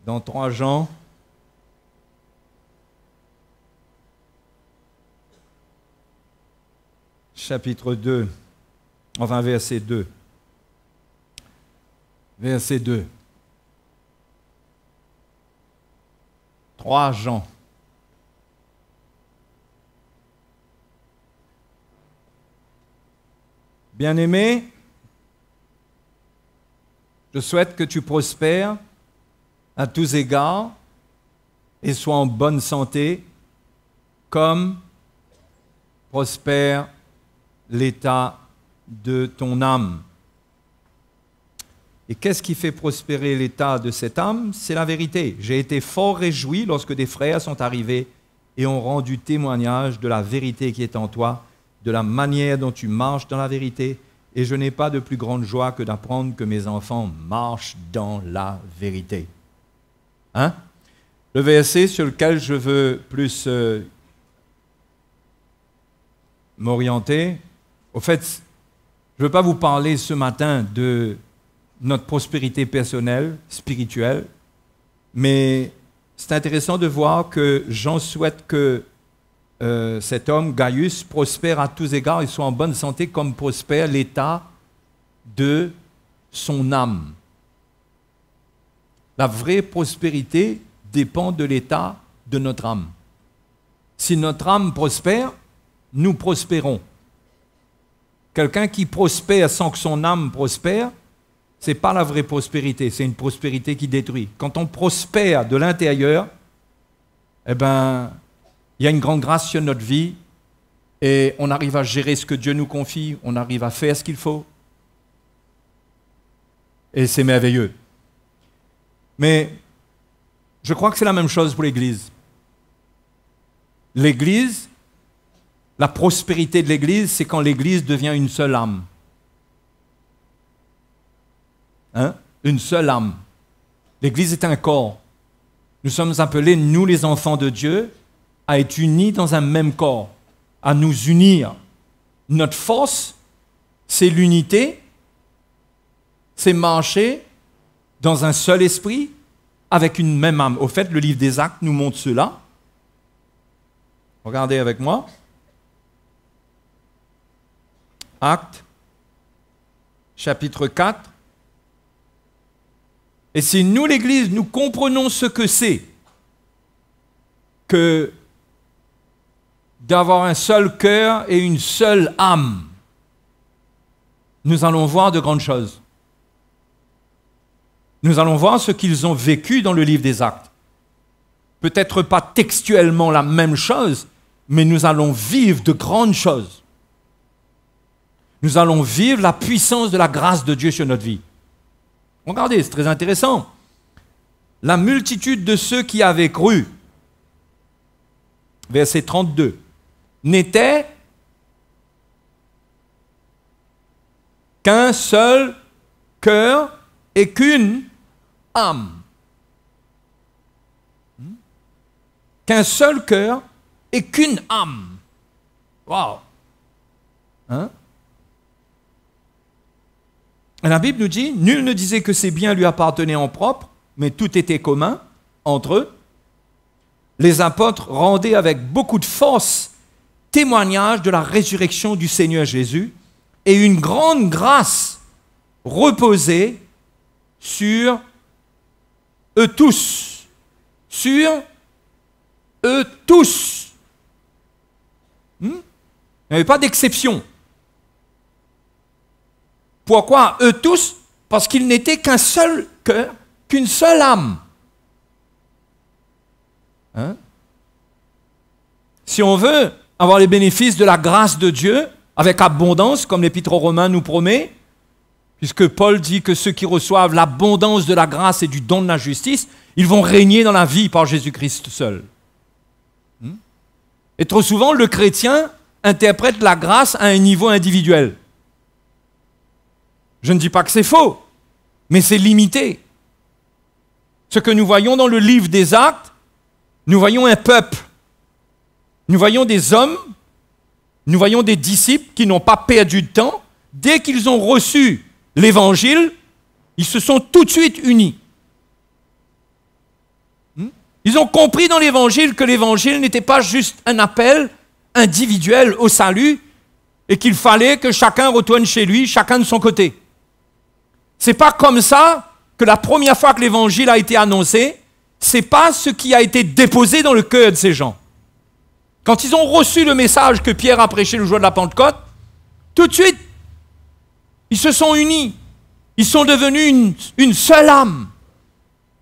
dans 3 Jean, chapitre 2, enfin verset 2. Verset 2. 3 Jean. Bien-aimé, je souhaite que tu prospères à tous égards et sois en bonne santé, comme prospère l'état de ton âme. Et qu'est-ce qui fait prospérer l'état de cette âme? C'est la vérité. J'ai été fort réjoui lorsque des frères sont arrivés et ont rendu témoignage de la vérité qui est en toi, de la manière dont tu marches dans la vérité, et je n'ai pas de plus grande joie que d'apprendre que mes enfants marchent dans la vérité. Hein? Le verset sur lequel je veux plus m'orienter, au fait, je ne veux pas vous parler ce matin de notre prospérité personnelle, spirituelle, mais c'est intéressant de voir que Jean souhaite que cet homme, Gaius, prospère à tous égards et soit en bonne santé comme prospère l'état de son âme. La vraie prospérité dépend de l'état de notre âme. Si notre âme prospère, nous prospérons. Quelqu'un qui prospère sans que son âme prospère, ce n'est pas la vraie prospérité, c'est une prospérité qui détruit. Quand on prospère de l'intérieur, eh bien, il y a une grande grâce sur notre vie et on arrive à gérer ce que Dieu nous confie, on arrive à faire ce qu'il faut. Et c'est merveilleux. Mais je crois que c'est la même chose pour l'Église. L'Église, la prospérité de l'Église, c'est quand l'Église devient une seule âme. Hein? Une seule âme. L'Église est un corps. Nous sommes appelés, nous les enfants de Dieu, à être unis dans un même corps, à nous unir. Notre force, c'est l'unité, c'est marcher dans un seul esprit, avec une même âme. Au fait, le livre des Actes nous montre cela. Regardez avec moi. Actes, chapitre 4. Et si nous, l'Église, nous comprenons ce que c'est que d'avoir un seul cœur et une seule âme, nous allons voir de grandes choses. Nous allons voir ce qu'ils ont vécu dans le livre des Actes. Peut-être pas textuellement la même chose, mais nous allons vivre de grandes choses. Nous allons vivre la puissance de la grâce de Dieu sur notre vie. Regardez, c'est très intéressant. La multitude de ceux qui avaient cru, verset 32, n'était qu'un seul cœur et qu'une âme. Qu'un seul cœur et qu'une âme. Waouh! Hein? La Bible nous dit, nul ne disait que ses biens lui appartenaient en propre, mais tout était commun entre eux. Les apôtres rendaient avec beaucoup de force témoignage de la résurrection du Seigneur Jésus, et une grande grâce reposait sur eux tous. Sur eux tous. Il n'y avait pas d'exception. Pourquoi eux tous? Parce qu'ils n'étaient qu'un seul cœur, qu'une seule âme. Hein? Si on veut avoir les bénéfices de la grâce de Dieu avec abondance, comme l'Épître aux Romains nous promet, puisque Paul dit que ceux qui reçoivent l'abondance de la grâce et du don de la justice, ils vont régner dans la vie par Jésus-Christ seul. Et trop souvent, le chrétien interprète la grâce à un niveau individuel. Je ne dis pas que c'est faux, mais c'est limité. Ce que nous voyons dans le livre des Actes, nous voyons un peuple, nous voyons des hommes, nous voyons des disciples qui n'ont pas perdu de temps. Dès qu'ils ont reçu l'évangile, ils se sont tout de suite unis. Ils ont compris dans l'Évangile que l'Évangile n'était pas juste un appel individuel au salut et qu'il fallait que chacun retourne chez lui, chacun de son côté. C'est pas comme ça que la première fois que l'Évangile a été annoncé, c'est pas ce qui a été déposé dans le cœur de ces gens. Quand ils ont reçu le message que Pierre a prêché le jour de la Pentecôte, tout de suite, ils se sont unis. Ils sont devenus une seule âme,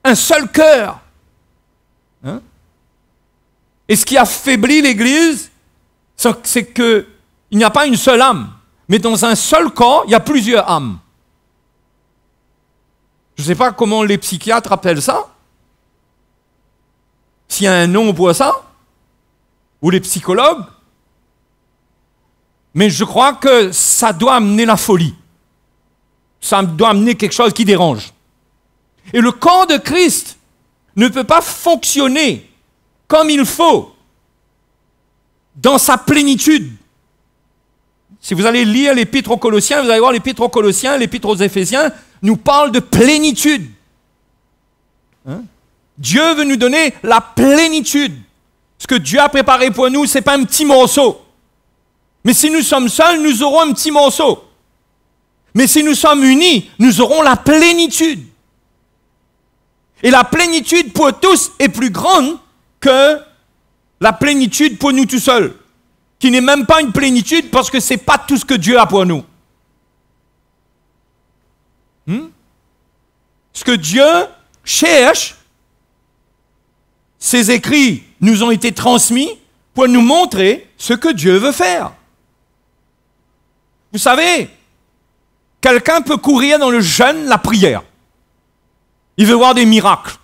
un seul cœur. Hein? Et ce qui affaiblit l'Église, c'est qu'il n'y a pas une seule âme, mais dans un seul corps, il y a plusieurs âmes. Je ne sais pas comment les psychiatres appellent ça. S'il y a un nom pour ça, ou les psychologues, mais je crois que ça doit amener la folie. Ça doit amener quelque chose qui dérange. Et le corps de Christ ne peut pas fonctionner comme il faut dans sa plénitude. Si vous allez lire l'Épître aux Colossiens, vous allez voir l'Épître aux Colossiens, l'Épître aux Éphésiens nous parle de plénitude. Hein? Dieu veut nous donner la plénitude. Ce que Dieu a préparé pour nous, ce n'est pas un petit morceau. Mais si nous sommes seuls, nous aurons un petit morceau. Mais si nous sommes unis, nous aurons la plénitude. Et la plénitude pour tous est plus grande que la plénitude pour nous tout seuls. Qui n'est même pas une plénitude parce que ce n'est pas tout ce que Dieu a pour nous. Ce que Dieu cherche, ces écrits nous ont été transmis pour nous montrer ce que Dieu veut faire. Vous savez, quelqu'un peut courir dans le jeûne, la prière. Il veut voir des miracles.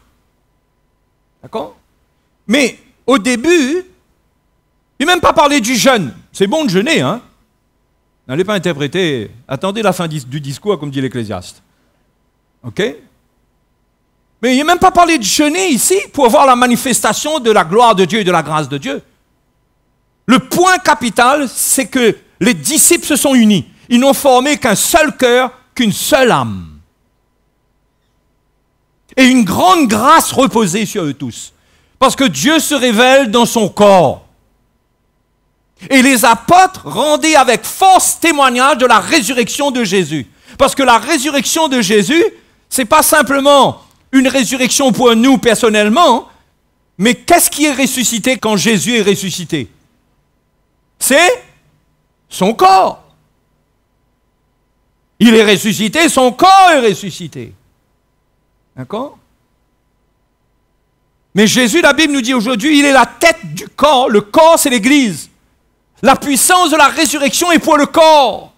D'accord? Mais au début, il n'a même pas parlé du jeûne. C'est bon de jeûner, hein? N'allez pas interpréter. Attendez la fin du discours, comme dit l'Ecclésiaste. OK? Mais il n'a même pas parlé de jeûner ici pour voir la manifestation de la gloire de Dieu et de la grâce de Dieu. Le point capital, c'est que les disciples se sont unis. Ils n'ont formé qu'un seul cœur, qu'une seule âme. Et une grande grâce reposait sur eux tous. Parce que Dieu se révèle dans son corps. Et les apôtres rendaient avec force témoignage de la résurrection de Jésus. Parce que la résurrection de Jésus, ce n'est pas simplement une résurrection pour nous personnellement, mais qu'est-ce qui est ressuscité quand Jésus est ressuscité? C'est son corps. Il est ressuscité, son corps est ressuscité. D'accord? Mais Jésus, la Bible nous dit aujourd'hui, il est la tête du corps. Le corps, c'est l'Église. La puissance de la résurrection est pour le corps.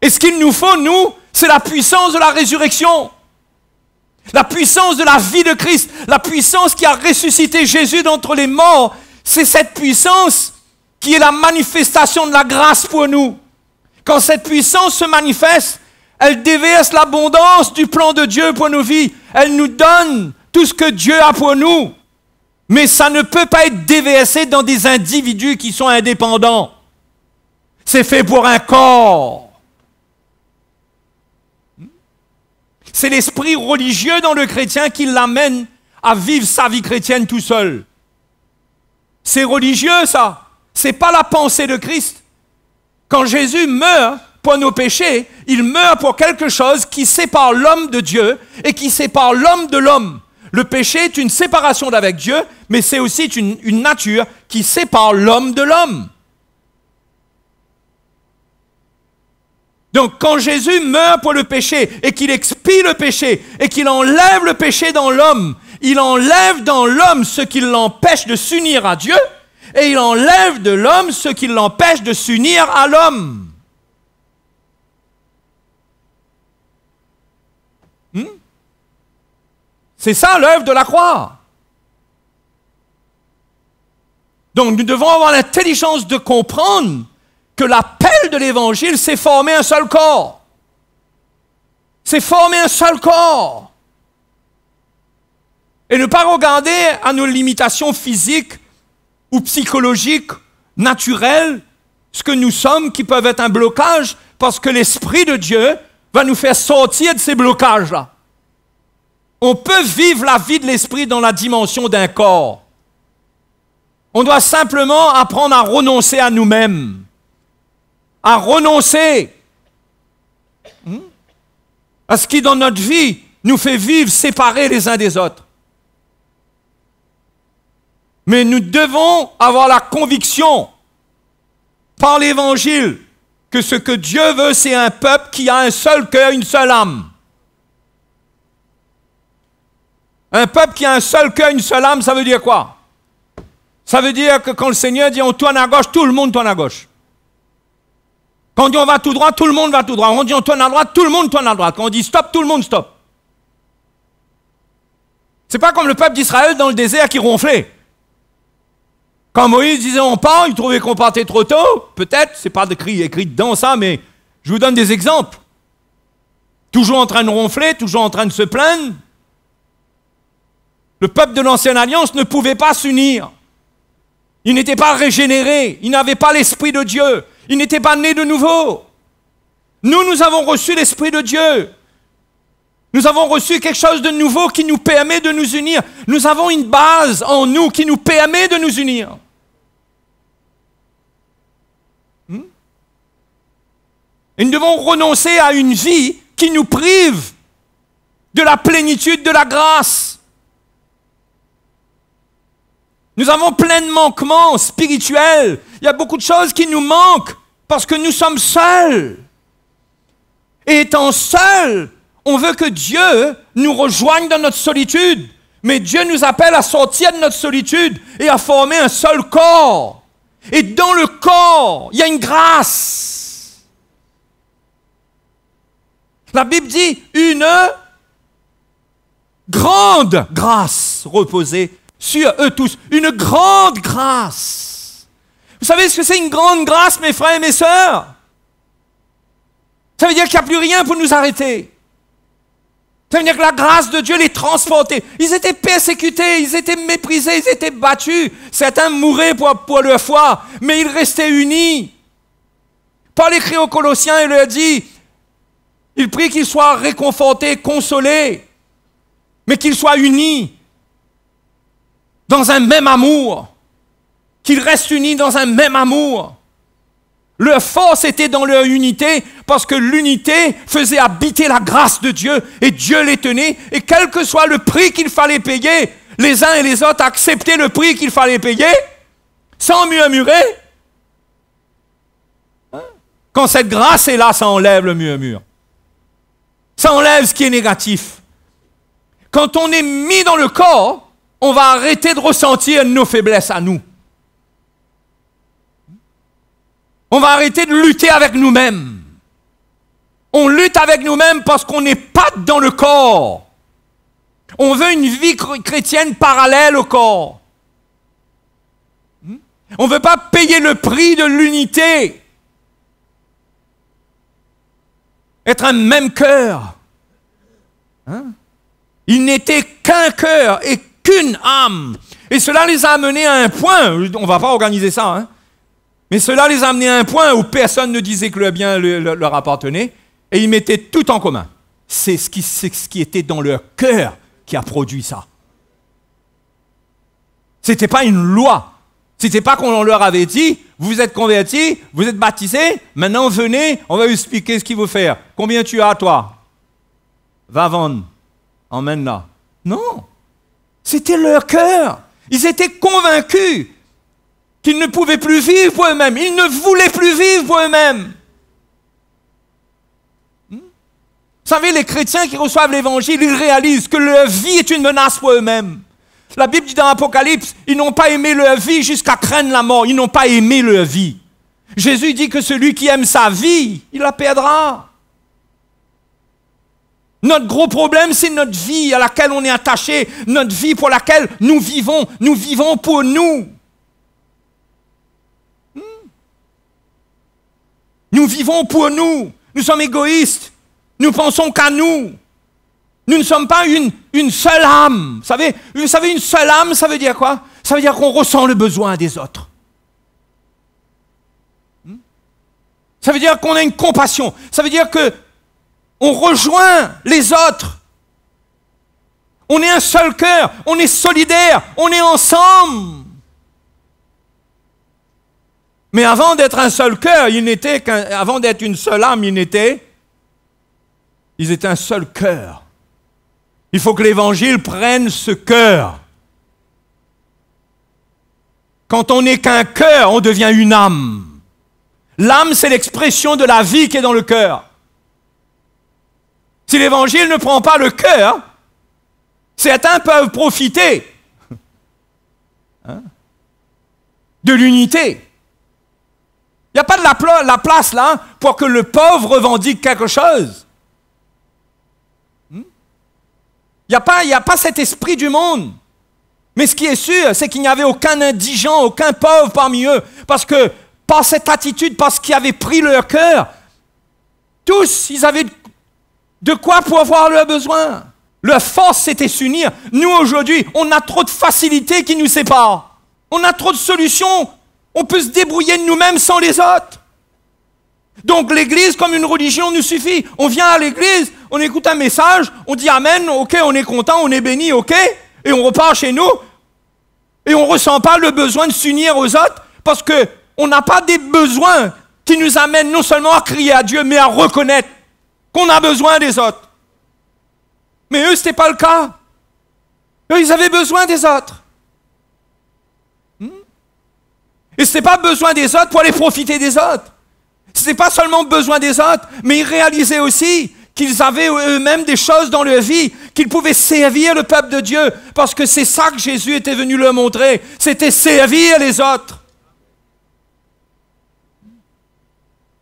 Et ce qu'il nous faut, nous, c'est la puissance de la résurrection. La puissance de la vie de Christ. La puissance qui a ressuscité Jésus d'entre les morts. C'est cette puissance qui est la manifestation de la grâce pour nous. Quand cette puissance se manifeste, elle déverse l'abondance du plan de Dieu pour nos vies. Elle nous donne tout ce que Dieu a pour nous. Mais ça ne peut pas être déversé dans des individus qui sont indépendants. C'est fait pour un corps. C'est l'esprit religieux dans le chrétien qui l'amène à vivre sa vie chrétienne tout seul. C'est religieux, ça. C'est pas la pensée de Christ. Quand Jésus meurt pour nos péchés, il meurt pour quelque chose qui sépare l'homme de Dieu et qui sépare l'homme de l'homme. Le péché est une séparation d'avec Dieu, mais c'est aussi une nature qui sépare l'homme de l'homme. Donc, quand Jésus meurt pour le péché et qu'il expie le péché et qu'il enlève le péché dans l'homme, il enlève dans l'homme ce qui l'empêche de s'unir à Dieu et il enlève de l'homme ce qui l'empêche de s'unir à l'homme. C'est ça l'œuvre de la croix. Donc nous devons avoir l'intelligence de comprendre que l'appel de l'Évangile, c'est former un seul corps. C'est former un seul corps. Et ne pas regarder à nos limitations physiques ou psychologiques, naturelles, ce que nous sommes, qui peuvent être un blocage, parce que l'Esprit de Dieu va nous faire sortir de ces blocages-là. On peut vivre la vie de l'esprit dans la dimension d'un corps. On doit simplement apprendre à renoncer à nous-mêmes. À renoncer à ce qui, dans notre vie, nous fait vivre séparés les uns des autres. Mais nous devons avoir la conviction, par l'Évangile, que ce que Dieu veut, c'est un peuple qui a un seul cœur, une seule âme. Un peuple qui a un seul cœur, une seule âme, ça veut dire quoi? Ça veut dire que quand le Seigneur dit on tourne à gauche, tout le monde tourne à gauche. Quand on dit on va tout droit, tout le monde va tout droit. Quand on dit on tourne à droite, tout le monde tourne à droite. Quand on dit stop, tout le monde stop. C'est pas comme le peuple d'Israël dans le désert qui ronflait. Quand Moïse disait on part, il trouvait qu'on partait trop tôt. Peut-être, c'est pas écrit dedans ça, mais je vous donne des exemples. Toujours en train de ronfler, toujours en train de se plaindre. Le peuple de l'Ancienne Alliance ne pouvait pas s'unir. Il n'était pas régénéré. Il n'avait pas l'Esprit de Dieu. Il n'était pas né de nouveau. Nous avons reçu l'Esprit de Dieu. Nous avons reçu quelque chose de nouveau qui nous permet de nous unir. Nous avons une base en nous qui nous permet de nous unir. Et nous devons renoncer à une vie qui nous prive de la plénitude de la grâce. Nous avons plein de manquements spirituels. Il y a beaucoup de choses qui nous manquent parce que nous sommes seuls. Et étant seuls, on veut que Dieu nous rejoigne dans notre solitude. Mais Dieu nous appelle à sortir de notre solitude et à former un seul corps. Et dans le corps, il y a une grâce. La Bible dit une grande grâce reposée sur eux tous. Une grande grâce. Vous savez ce que c'est une grande grâce, mes frères et mes sœurs? Ça veut dire qu'il n'y a plus rien pour nous arrêter. Ça veut dire que la grâce de Dieu les transportait. Ils étaient persécutés, ils étaient méprisés, ils étaient battus. Certains mouraient pour leur foi, mais ils restaient unis. Paul écrit aux Colossiens et leur dit, il prie qu'ils soient réconfortés, consolés, mais qu'ils soient unis dans un même amour, qu'ils restent unis dans un même amour. Leur force était dans leur unité, parce que l'unité faisait habiter la grâce de Dieu, et Dieu les tenait, et quel que soit le prix qu'il fallait payer, les uns et les autres acceptaient le prix qu'il fallait payer, sans murmurer. Quand cette grâce est là, ça enlève le murmure. Ça enlève ce qui est négatif. Quand on est mis dans le corps, on va arrêter de ressentir nos faiblesses à nous. On va arrêter de lutter avec nous-mêmes. On lutte avec nous-mêmes parce qu'on n'est pas dans le corps. On veut une vie chrétienne parallèle au corps. On ne veut pas payer le prix de l'unité. Être un même cœur. Il n'était qu'un cœur et qu'une âme. Et cela les a amenés à un point, on ne va pas organiser ça, mais cela les a amenés à un point où personne ne disait que le bien leur appartenait, et ils mettaient tout en commun. C'est ce qui était dans leur cœur qui a produit ça. Ce n'était pas une loi. Ce n'était pas qu'on leur avait dit, vous êtes convertis, vous êtes baptisés, maintenant venez, on va vous expliquer ce qu'il faut faire. Combien tu as, toi? Va vendre, emmène-la. Non, c'était leur cœur. Ils étaient convaincus qu'ils ne pouvaient plus vivre pour eux-mêmes. Ils ne voulaient plus vivre pour eux-mêmes. Vous savez, les chrétiens qui reçoivent l'évangile, ils réalisent que leur vie est une menace pour eux-mêmes. La Bible dit dans l'Apocalypse, ils n'ont pas aimé leur vie jusqu'à craindre la mort. Ils n'ont pas aimé leur vie. Jésus dit que celui qui aime sa vie, il la perdra. Notre gros problème, c'est notre vie à laquelle on est attaché, notre vie pour laquelle nous vivons pour nous. Nous vivons pour nous. Nous sommes égoïstes. Nous pensons qu'à nous. Nous ne sommes pas une seule âme. Vous savez, une seule âme, ça veut dire quoi? Ça veut dire qu'on ressent le besoin des autres. Ça veut dire qu'on a une compassion. Ça veut dire que on rejoint les autres. On est un seul cœur, on est solidaire, on est ensemble. Mais avant d'être un seul cœur, avant d'être une seule âme, ils étaient un seul cœur. Il faut que l'Évangile prenne ce cœur. Quand on n'est qu'un cœur, on devient une âme. L'âme, c'est l'expression de la vie qui est dans le cœur. Si l'Évangile ne prend pas le cœur, certains peuvent profiter de l'unité. Il n'y a pas de la place là pour que le pauvre revendique quelque chose. Il n'y a pas cet esprit du monde. Mais ce qui est sûr, c'est qu'il n'y avait aucun indigent, aucun pauvre parmi eux. Parce que, par cette attitude, parce qu'ils avaient pris leur cœur, tous, ils avaient de quoi pourvoir leurs besoins. Leur force, c'était s'unir. Nous, aujourd'hui, on a trop de facilités qui nous séparent. On a trop de solutions. On peut se débrouiller de nous-mêmes sans les autres. Donc l'Église, comme une religion, nous suffit. On vient à l'Église, on écoute un message, on dit Amen, ok, on est content, on est béni, ok, et on repart chez nous. Et on ne ressent pas le besoin de s'unir aux autres parce qu'on n'a pas des besoins qui nous amènent non seulement à crier à Dieu, mais à reconnaître qu'on a besoin des autres. Mais eux, ce n'était pas le cas. Eux, ils avaient besoin des autres. Et ce n'est pas besoin des autres pour aller profiter des autres. Ce n'est pas seulement besoin des autres, mais ils réalisaient aussi qu'ils avaient eux-mêmes des choses dans leur vie, qu'ils pouvaient servir le peuple de Dieu, parce que c'est ça que Jésus était venu leur montrer, c'était servir les autres.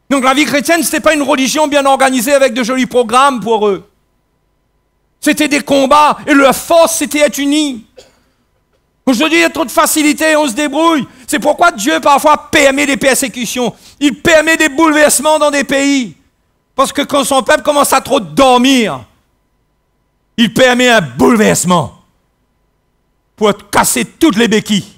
Donc la vie chrétienne, ce n'était pas une religion bien organisée avec de jolis programmes pour eux. C'était des combats, et leur force, c'était être unis. Aujourd'hui, il y a trop de facilité, on se débrouille. C'est pourquoi Dieu, parfois, permet des persécutions. Il permet des bouleversements dans des pays. Parce que quand son peuple commence à trop dormir, il permet un bouleversement pour casser toutes les béquilles.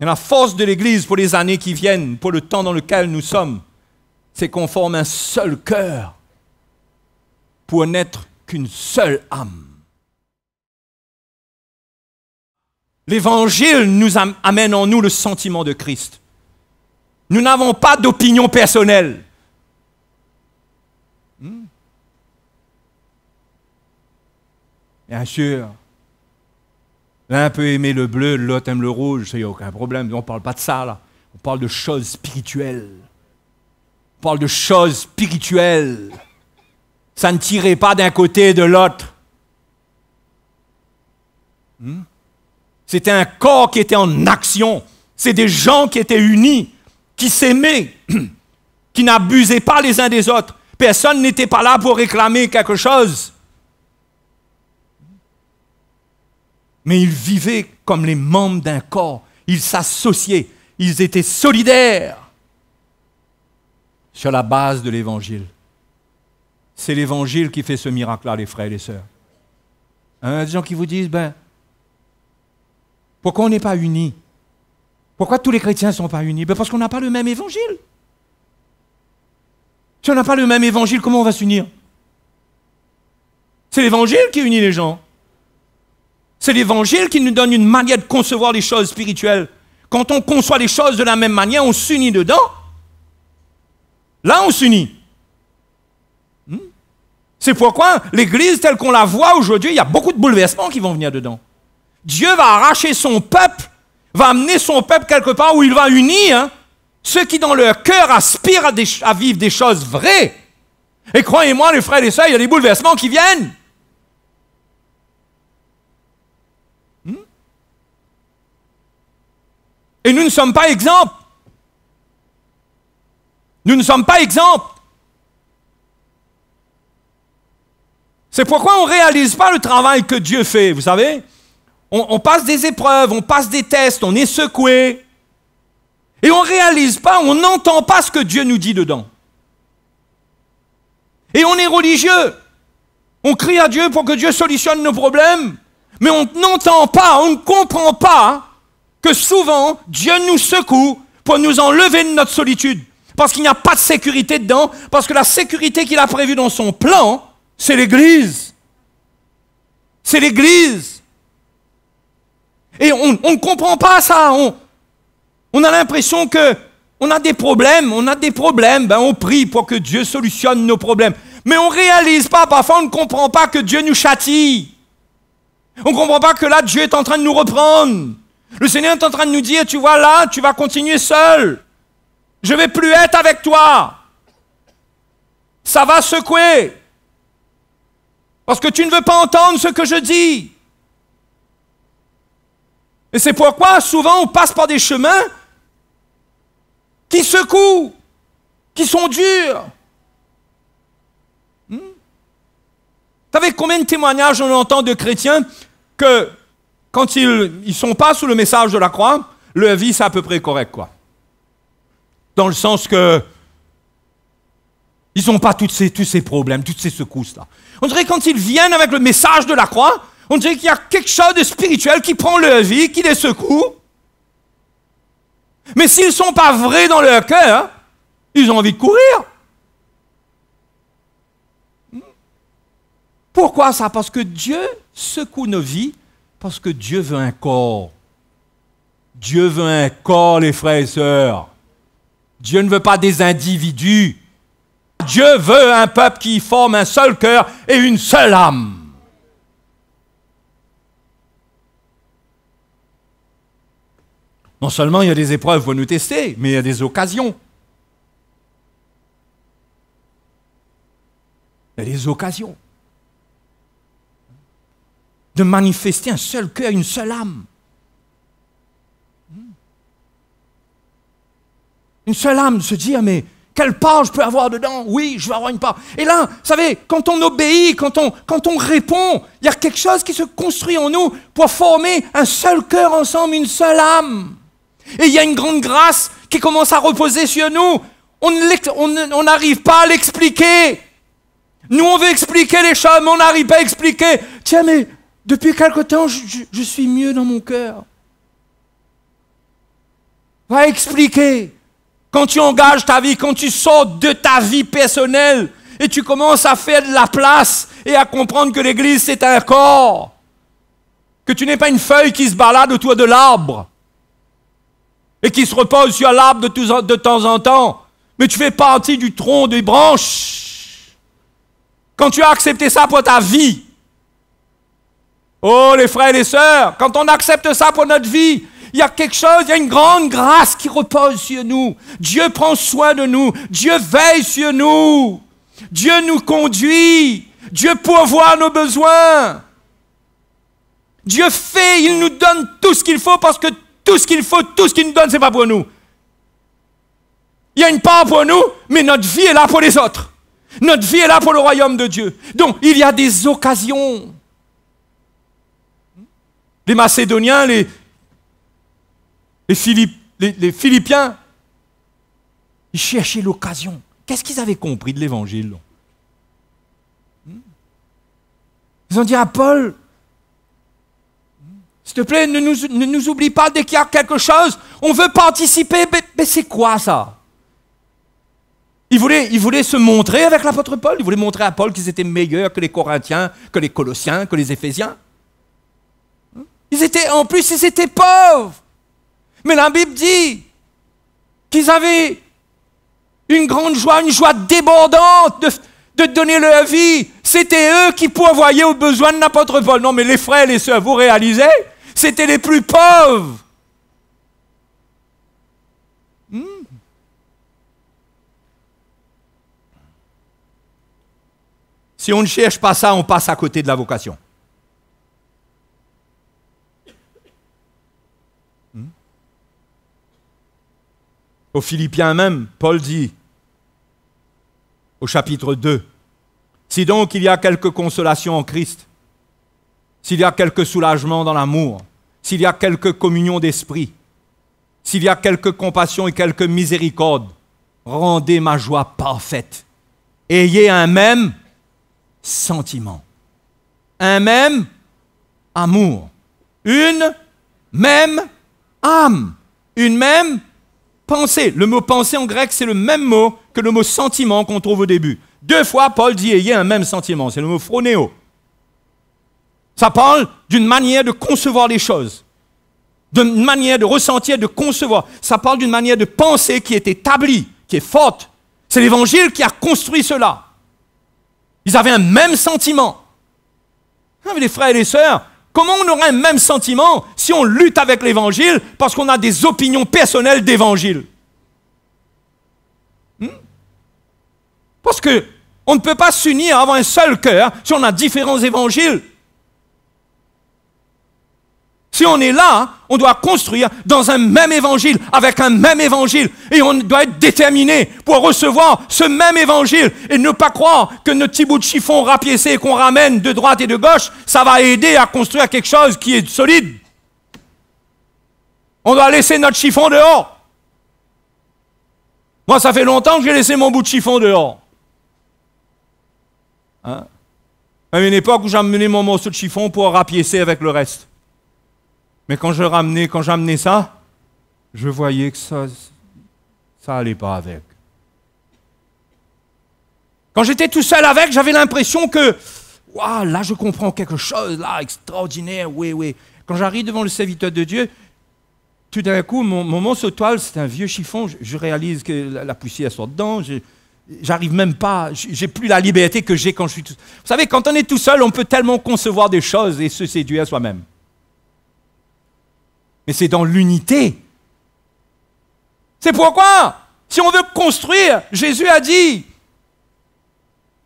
Et la force de l'Église pour les années qui viennent, pour le temps dans lequel nous sommes, c'est qu'on forme un seul cœur pour n'être qu'une seule âme. L'Évangile nous amène en nous le sentiment de Christ. Nous n'avons pas d'opinion personnelle. Bien sûr, l'un peut aimer le bleu, l'autre aime le rouge, il n'y a aucun problème. On ne parle pas de ça, là. On parle de choses spirituelles. On parle de choses spirituelles. Ça ne tirait pas d'un côté et de l'autre. C'était un corps qui était en action. C'est des gens qui étaient unis, qui s'aimaient, qui n'abusaient pas les uns des autres. Personne n'était pas là pour réclamer quelque chose. Mais ils vivaient comme les membres d'un corps. Ils s'associaient. Ils étaient solidaires sur la base de l'Évangile. C'est l'Évangile qui fait ce miracle-là, les frères et les sœurs. Il y a des gens qui vous disent, pourquoi on n'est pas unis? Pourquoi tous les chrétiens ne sont pas unis? Parce qu'on n'a pas le même Évangile. Si on n'a pas le même Évangile, comment on va s'unir? C'est l'Évangile qui unit les gens. C'est l'Évangile qui nous donne une manière de concevoir les choses spirituelles. Quand on conçoit les choses de la même manière, on s'unit dedans. Là, on s'unit. C'est pourquoi l'Église, telle qu'on la voit aujourd'hui, il y a beaucoup de bouleversements qui vont venir dedans. Dieu va arracher son peuple, va amener son peuple quelque part où il va unir ceux qui, dans leur cœur, aspirent à vivre des choses vraies. Et croyez-moi, les frères et les sœurs, il y a des bouleversements qui viennent. Et nous ne sommes pas exempts. Nous ne sommes pas exempts. C'est pourquoi on ne réalise pas le travail que Dieu fait, vous savez. On passe des épreuves, on passe des tests, on est secoué. Et on ne réalise pas, on n'entend pas ce que Dieu nous dit dedans. Et on est religieux. On crie à Dieu pour que Dieu solutionne nos problèmes. Mais on n'entend pas, on ne comprend pas que souvent, Dieu nous secoue pour nous enlever de notre solitude. parce qu'il n'y a pas de sécurité dedans, parce que la sécurité qu'il a prévue dans son plan, c'est l'Église. C'est l'Église. Et on ne comprend pas ça. On a l'impression que on a des problèmes, ben on prie pour que Dieu solutionne nos problèmes. Mais on ne réalise pas, parfois on ne comprend pas que Dieu nous châtie. On ne comprend pas que là, Dieu est en train de nous reprendre. Le Seigneur est en train de nous dire, tu vois là, tu vas continuer seul. Je ne vais plus être avec toi. Ça va secouer. Parce que tu ne veux pas entendre ce que je dis. Et c'est pourquoi souvent on passe par des chemins qui secouent, qui sont durs. Vous savez combien de témoignages on entend de chrétiens que quand ils ne sont pas sous le message de la croix, leur vie c'est à peu près correct, quoi. Dans le sens que ils n'ont pas tous ces problèmes, toutes ces secousses-là. On dirait quand ils viennent avec le message de la croix, on dirait qu'il y a quelque chose de spirituel qui prend leur vie, qui les secoue. Mais s'ils ne sont pas vrais dans leur cœur, ils ont envie de courir. Pourquoi ça? Parce que Dieu secoue nos vies, parce que Dieu veut un corps. Dieu veut un corps, les frères et sœurs. Dieu ne veut pas des individus. Dieu veut un peuple qui forme un seul cœur et une seule âme. Non seulement il y a des épreuves pour nous tester, mais il y a des occasions. Il y a des occasions de manifester un seul cœur, une seule âme. Une seule âme, se dire, mais quelle part je peux avoir dedans? Oui, je vais avoir une part. Et là, vous savez, quand on obéit, quand on répond, il y a quelque chose qui se construit en nous pour former un seul cœur ensemble, une seule âme. Et il y a une grande grâce qui commence à reposer sur nous. On n'arrive pas à l'expliquer. Nous, on veut expliquer les choses, mais on n'arrive pas à expliquer. Tiens, mais depuis quelque temps, je suis mieux dans mon cœur. Va expliquer. Quand tu engages ta vie, quand tu sors de ta vie personnelle et tu commences à faire de la place et à comprendre que l'Église, c'est un corps. Que tu n'es pas une feuille qui se balade autour de l'arbre et qui se repose sur l'arbre de temps en temps. Mais tu fais partie du tronc, des branches. Quand tu as accepté ça pour ta vie. Oh, les frères et les sœurs, quand on accepte ça pour notre vie, il y a quelque chose, il y a une grande grâce qui repose sur nous. Dieu prend soin de nous. Dieu veille sur nous. Dieu nous conduit. Dieu pourvoit nos besoins. Dieu fait, il nous donne tout ce qu'il faut parce que tout ce qu'il faut, tout ce qu'il nous donne, ce n'est pas pour nous. Il y a une part pour nous, mais notre vie est là pour les autres. Notre vie est là pour le royaume de Dieu. Donc, il y a des occasions. Les Macédoniens, les Philippiens, ils cherchaient l'occasion. Qu'est-ce qu'ils avaient compris de l'Évangile? Ils ont dit à Paul, s'il te plaît, ne nous oublie pas dès qu'il y a quelque chose, on veut participer, mais c'est quoi ça? Ils voulaient se montrer avec l'apôtre Paul, ils voulaient montrer à Paul qu'ils étaient meilleurs que les Corinthiens, que les Colossiens, que les Éphésiens. En plus, ils étaient pauvres. Mais la Bible dit qu'ils avaient une grande joie, une joie débordante de donner leur vie. C'était eux qui pourvoyaient aux besoins de l'apôtre Paul. Non, mais les frères et les sœurs, vous réalisez? C'était les plus pauvres. Si on ne cherche pas ça, on passe à côté de la vocation. Aux Philippiens même, Paul dit, au chapitre 2, « Si donc il y a quelque consolation en Christ, s'il y a quelque soulagement dans l'amour, s'il y a quelque communion d'esprit, s'il y a quelque compassion et quelque miséricorde, rendez ma joie parfaite. Ayez un même sentiment, un même amour, une même âme, une même penser. Le mot penser en grec, c'est le même mot que le mot sentiment qu'on trouve au début. 2 fois, Paul dit ayez un même sentiment. C'est le mot phronéo. Ça parle d'une manière de concevoir les choses, d'une manière de ressentir, de concevoir. Ça parle d'une manière de penser qui est établie, qui est forte. C'est l'Évangile qui a construit cela. Ils avaient un même sentiment. Les frères et les sœurs, comment on aurait un même sentiment si on lutte avec l'Évangile parce qu'on a des opinions personnelles d'Évangile? Parce qu'on ne peut pas s'unir, avoir un seul cœur si on a différents évangiles. Si on est là, on doit construire dans un même évangile, avec un même évangile. Et on doit être déterminé pour recevoir ce même évangile. Et ne pas croire que notre petit bout de chiffon rapiécé qu'on ramène de droite et de gauche, ça va aider à construire quelque chose qui est solide. On doit laisser notre chiffon dehors. Moi, ça fait longtemps que j'ai laissé mon bout de chiffon dehors. À une époque où j'amenais mon morceau de chiffon pour rapiécer avec le reste. Mais quand j'amenais ça, je voyais que ça allait pas avec. Quand j'étais tout seul avec, j'avais l'impression que, waouh, là je comprends quelque chose, là, extraordinaire, oui. Quand j'arrive devant le serviteur de Dieu, tout d'un coup, mon morceau de toile, c'est un vieux chiffon, je réalise que la poussière sort dedans, j'arrive même pas, j'ai plus la liberté que j'ai quand je suis tout seul. Vous savez, quand on est tout seul, on peut tellement concevoir des choses et se séduire soi-même. Mais c'est dans l'unité. C'est pourquoi, si on veut construire, Jésus a dit,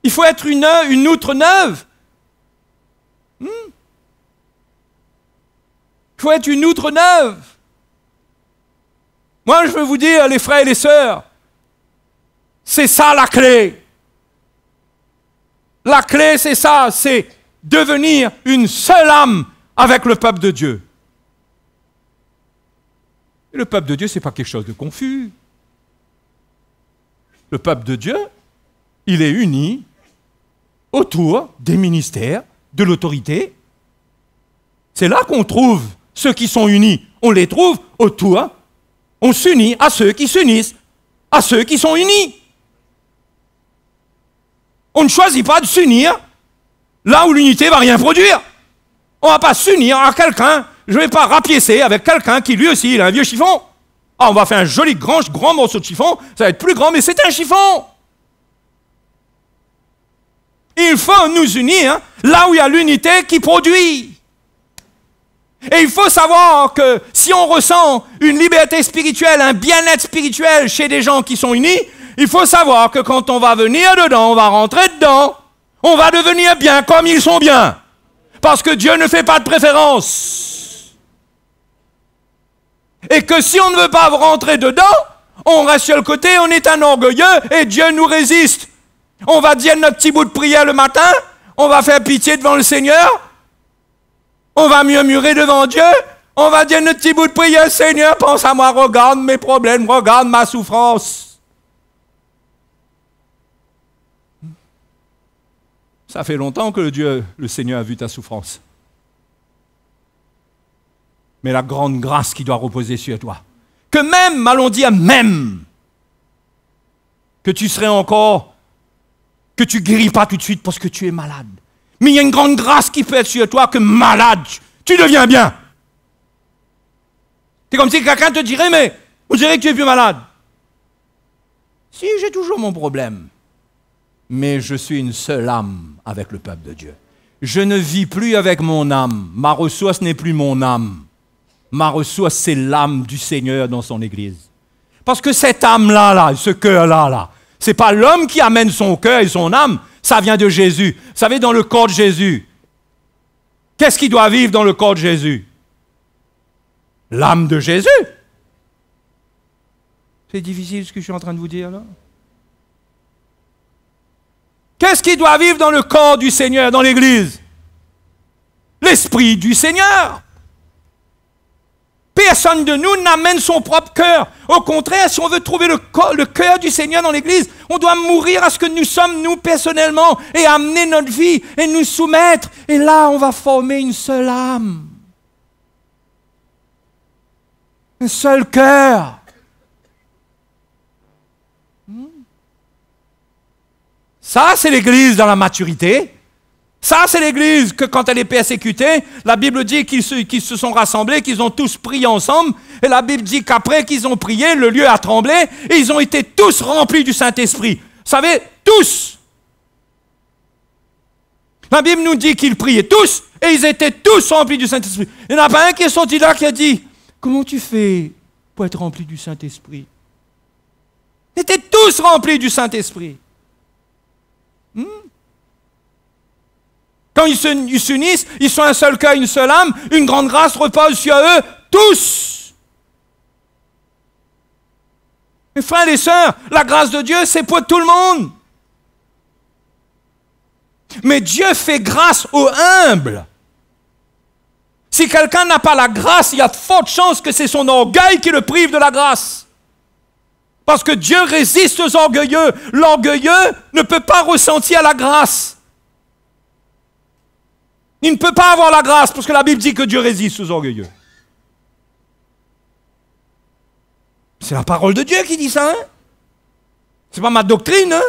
il faut être une outre neuve. Il faut être une outre neuve. Moi, je veux vous dire, les frères et les sœurs, c'est ça la clé. La clé, c'est ça, c'est devenir une seule âme avec le peuple de Dieu. Et le peuple de Dieu, ce n'est pas quelque chose de confus. Le peuple de Dieu, il est uni autour des ministères, de l'autorité. C'est là qu'on trouve ceux qui sont unis. On les trouve autour. On s'unit à ceux qui s'unissent, à ceux qui sont unis. On ne choisit pas de s'unir là où l'unité ne va rien produire. On ne va pas s'unir à quelqu'un. Je ne vais pas rapiécer avec quelqu'un qui lui aussi il a un vieux chiffon. Ah, on va faire un joli grand morceau de chiffon, ça va être plus grand, mais c'est un chiffon. Il faut nous unir là où il y a l'unité qui produit. Et il faut savoir que si on ressent une liberté spirituelle, un bien-être spirituel chez des gens qui sont unis, il faut savoir que quand on va venir dedans, on va rentrer dedans, on va devenir bien comme ils sont bien. Parce que Dieu ne fait pas de préférence. Et que si on ne veut pas rentrer dedans, on reste sur le côté, on est un orgueilleux et Dieu nous résiste. On va dire notre petit bout de prière le matin, on va faire pitié devant le Seigneur, on va murmurer devant Dieu, on va dire notre petit bout de prière, Seigneur, pense à moi, regarde mes problèmes, regarde ma souffrance. Ça fait longtemps que le Seigneur a vu ta souffrance. Mais la grande grâce qui doit reposer sur toi. Que même, allons dire même, que tu serais encore, que tu ne guéris pas tout de suite parce que tu es malade. Mais il y a une grande grâce qui peut être sur toi que malade, tu deviens bien. C'est comme si quelqu'un te dirait, mais on dirait que tu es plus malade. Si, j'ai toujours mon problème. Mais je suis une seule âme avec le peuple de Dieu. Je ne vis plus avec mon âme. Ma ressource n'est plus mon âme. Ma ressource, c'est l'âme du Seigneur dans son Église. Parce que cette âme-là, ce cœur-là, ce n'est pas l'homme qui amène son cœur et son âme, ça vient de Jésus. Vous savez, dans le corps de Jésus, qu'est-ce qui doit vivre dans le corps de Jésus? L'âme de Jésus. C'est difficile ce que je suis en train de vous dire là. Qu'est-ce qui doit vivre dans le corps du Seigneur, dans l'Église? L'Esprit du Seigneur. Personne de nous n'amène son propre cœur. Au contraire, si on veut trouver le cœur du Seigneur dans l'Église, on doit mourir à ce que nous sommes, nous, personnellement, et amener notre vie, et nous soumettre. Et là, on va former une seule âme. Un seul cœur. Ça, c'est l'Église dans la maturité. Ça, c'est l'Église que quand elle est persécutée, la Bible dit qu'ils se sont rassemblés, qu'ils ont tous prié ensemble. Et la Bible dit qu'après qu'ils ont prié, le lieu a tremblé et ils ont été tous remplis du Saint-Esprit. Vous savez, tous. La Bible nous dit qu'ils priaient tous et ils étaient tous remplis du Saint-Esprit. Il n'y en a pas un qui est sorti là qui a dit « Comment tu fais pour être rempli du Saint-Esprit » Ils étaient tous remplis du Saint-Esprit. Quand ils s'unissent, ils sont un seul cœur, une seule âme, une grande grâce repose sur eux, tous. Mes frères et sœurs, la grâce de Dieu, c'est pour tout le monde. Mais Dieu fait grâce aux humbles. Si quelqu'un n'a pas la grâce, il y a de fortes chances que c'est son orgueil qui le prive de la grâce. Parce que Dieu résiste aux orgueilleux. L'orgueilleux ne peut pas ressentir la grâce. Il ne peut pas avoir la grâce parce que la Bible dit que Dieu résiste aux orgueilleux. C'est la parole de Dieu qui dit ça. Hein? C'est pas ma doctrine. Hein?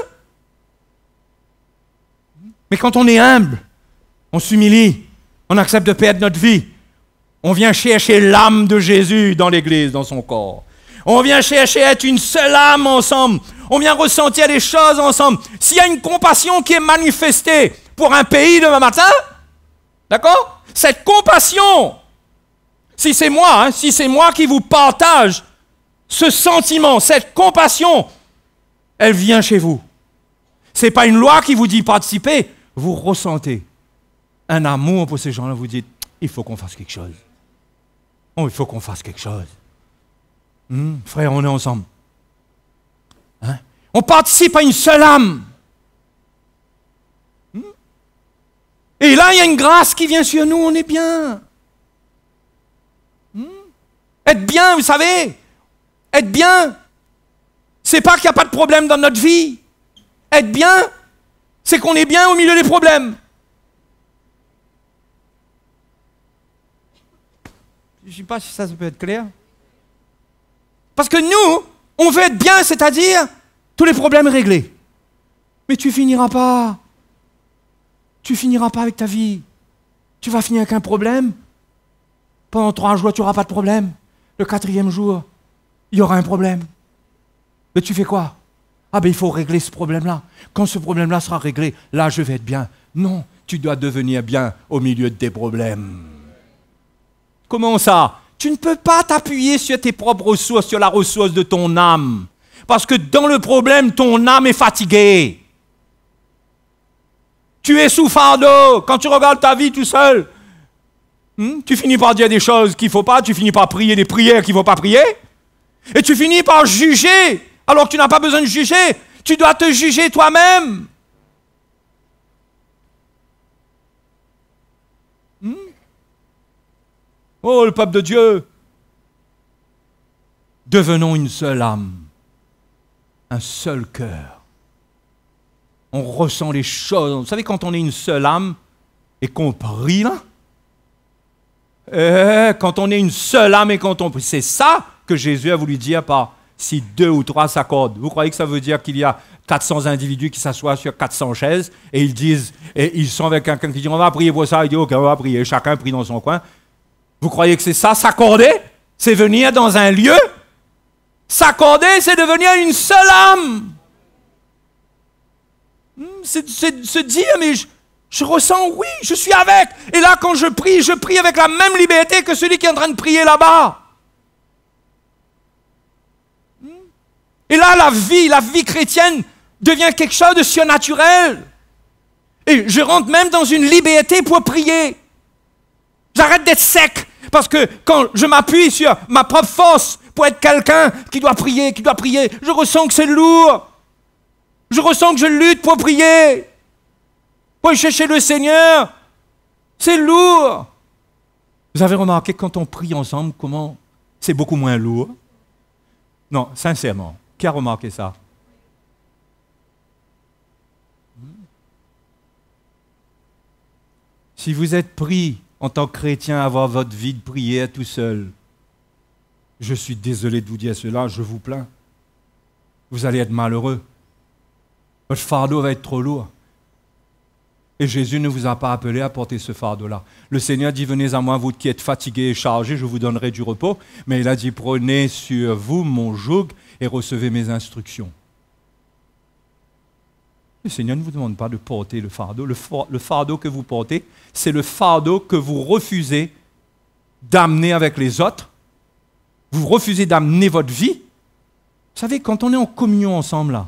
Mais quand on est humble, on s'humilie, on accepte de perdre notre vie, on vient chercher l'âme de Jésus dans l'Église, dans son corps. On vient chercher à être une seule âme ensemble. On vient ressentir les choses ensemble. S'il y a une compassion qui est manifestée pour un pays demain matin, d'accord? Cette compassion, si c'est moi qui vous partage ce sentiment, cette compassion, elle vient chez vous. Ce n'est pas une loi qui vous dit participer, vous ressentez un amour pour ces gens-là, vous dites, il faut qu'on fasse quelque chose. Oh, il faut qu'on fasse quelque chose. Frère, on est ensemble. Hein? On participe à une seule âme. Et là, il y a une grâce qui vient sur nous, on est bien. Être bien, vous savez, être bien, c'est pas qu'il n'y a pas de problème dans notre vie. Être bien, c'est qu'on est bien au milieu des problèmes. Je ne sais pas si ça peut être clair. Parce que nous, on veut être bien, c'est-à-dire tous les problèmes réglés. Mais tu finiras pas. Tu finiras pas avec ta vie. Tu vas finir avec un problème. Pendant 3 jours, tu n'auras pas de problème. Le 4e jour, il y aura un problème. Mais tu fais quoi? Ah ben il faut régler ce problème-là. Quand ce problème-là sera réglé, là je vais être bien. Non, tu dois devenir bien au milieu de tes problèmes. Comment ça? Tu ne peux pas t'appuyer sur tes propres ressources, sur la ressource de ton âme. Parce que dans le problème, ton âme est fatiguée. Tu es sous fardeau. Quand tu regardes ta vie tout seul, tu finis par dire des choses qu'il ne faut pas, tu finis par prier des prières qu'il ne faut pas prier, et tu finis par juger, alors que tu n'as pas besoin de juger. Tu dois te juger toi-même. Oh, le peuple de Dieu, devenons une seule âme, un seul cœur. On ressent les choses. Vous savez, quand on est une seule âme et qu'on prie, là, quand on est une seule âme et quand on prie, c'est ça que Jésus a voulu dire par si 2 ou 3 s'accordent. Vous croyez que ça veut dire qu'il y a 400 individus qui s'assoient sur 400 chaises et ils disent, et ils sont avec quelqu'un qui dit on va prier pour ça, il dit ok, on va prier, chacun prie dans son coin. Vous croyez que c'est ça, s'accorder? C'est venir dans un lieu? S'accorder, c'est devenir une seule âme. C'est se dire, mais je ressens, oui, je suis avec. Et là, quand je prie avec la même liberté que celui qui est en train de prier là-bas. Et là, la vie chrétienne devient quelque chose de surnaturel. Et je rentre même dans une liberté pour prier. J'arrête d'être sec. Parce que quand je m'appuie sur ma propre force pour être quelqu'un qui doit prier, je ressens que c'est lourd. Je ressens que je lutte pour prier. Pour chercher le Seigneur. C'est lourd. Vous avez remarqué quand on prie ensemble, comment c'est beaucoup moins lourd? Non, sincèrement. Qui a remarqué ça? Si vous êtes pris en tant que chrétien à avoir votre vie de prière tout seul, je suis désolé de vous dire cela, je vous plains. Vous allez être malheureux. Votre fardeau va être trop lourd. Et Jésus ne vous a pas appelé à porter ce fardeau-là. Le Seigneur dit, venez à moi, vous qui êtes fatigués et chargés, je vous donnerai du repos. Mais il a dit, prenez sur vous mon joug et recevez mes instructions. Le Seigneur ne vous demande pas de porter le fardeau. Le fardeau que vous portez, c'est le fardeau que vous refusez d'amener avec les autres. Vous refusez d'amener votre vie. Vous savez, quand on est en communion ensemble, là,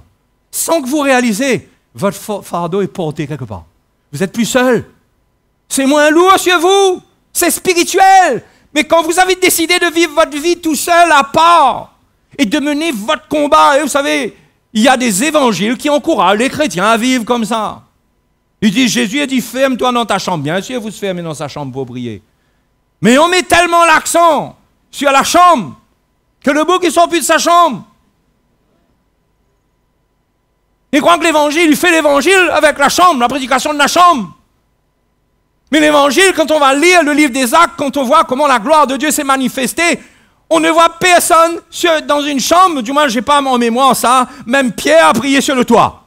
sans que vous réalisez, votre fardeau est porté quelque part. Vous n'êtes plus seul. C'est moins lourd sur vous. C'est spirituel. Mais quand vous avez décidé de vivre votre vie tout seul, à part, et de mener votre combat, et vous savez, il y a des évangiles qui encouragent les chrétiens à vivre comme ça. Il dit, Jésus a dit, ferme-toi dans ta chambre. Bien sûr, vous se fermez dans sa chambre pour prier. Mais on met tellement l'accent sur la chambre que le bouc, il ne sort plus de sa chambre. Il croit que l'évangile, il fait l'évangile avec la chambre, la prédication de la chambre. Mais l'évangile, quand on va lire le livre des Actes, quand on voit comment la gloire de Dieu s'est manifestée, on ne voit personne dans une chambre, du moins je n'ai pas en mémoire ça, même Pierre a prié sur le toit.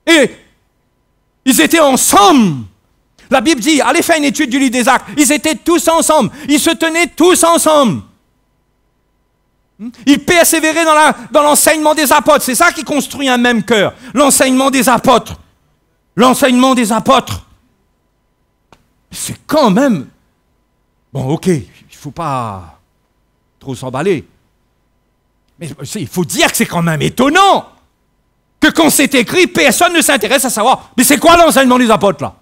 Et ils étaient ensemble. La Bible dit, allez faire une étude du livre des Actes, ils étaient tous ensemble, ils se tenaient tous ensemble. Ils persévéraient dans l'enseignement des apôtres. C'est ça qui construit un même cœur. L'enseignement des apôtres. L'enseignement des apôtres. C'est quand même... Bon, ok, il ne faut pas trop s'emballer. Mais il faut dire que c'est quand même étonnant que quand c'est écrit, personne ne s'intéresse à savoir, mais c'est quoi l'enseignement des apôtres, là?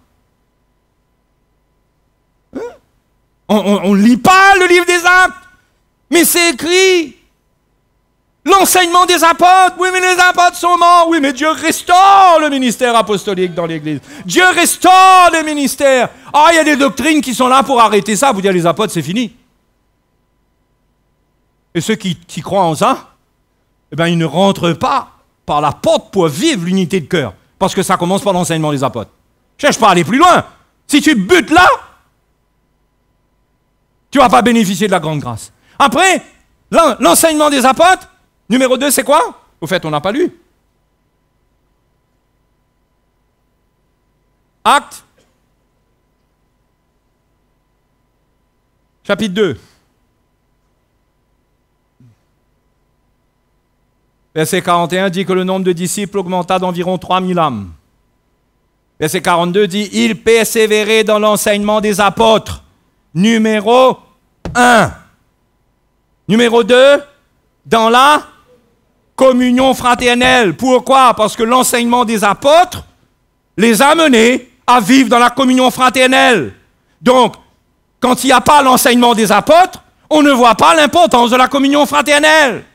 Hein? On ne lit pas le livre des Actes, mais c'est écrit. L'enseignement des apôtres, oui mais les apôtres sont morts, oui mais Dieu restaure le ministère apostolique dans l'Église. Dieu restaure le ministère. Ah, il y a des doctrines qui sont là pour arrêter ça, vous dire les apôtres c'est fini. Et ceux qui croient en ça, eh bien ils ne rentrent pas par la porte pour vivre l'unité de cœur, parce que ça commence par l'enseignement des apôtres. Cherche pas à aller plus loin. Si tu butes là, tu ne vas pas bénéficier de la grande grâce. Après, l'enseignement des apôtres, numéro 2, c'est quoi? Au fait, on n'a pas lu. Actes, chapitre 2. Verset 41 dit que le nombre de disciples augmenta d'environ 3000 âmes. Verset 42 dit, ils persévéraient dans l'enseignement des apôtres. Numéro 1. Numéro 2, dans la communion fraternelle. Pourquoi? Parce que l'enseignement des apôtres les a menés à vivre dans la communion fraternelle. Donc, quand il n'y a pas l'enseignement des apôtres, on ne voit pas l'importance de la communion fraternelle.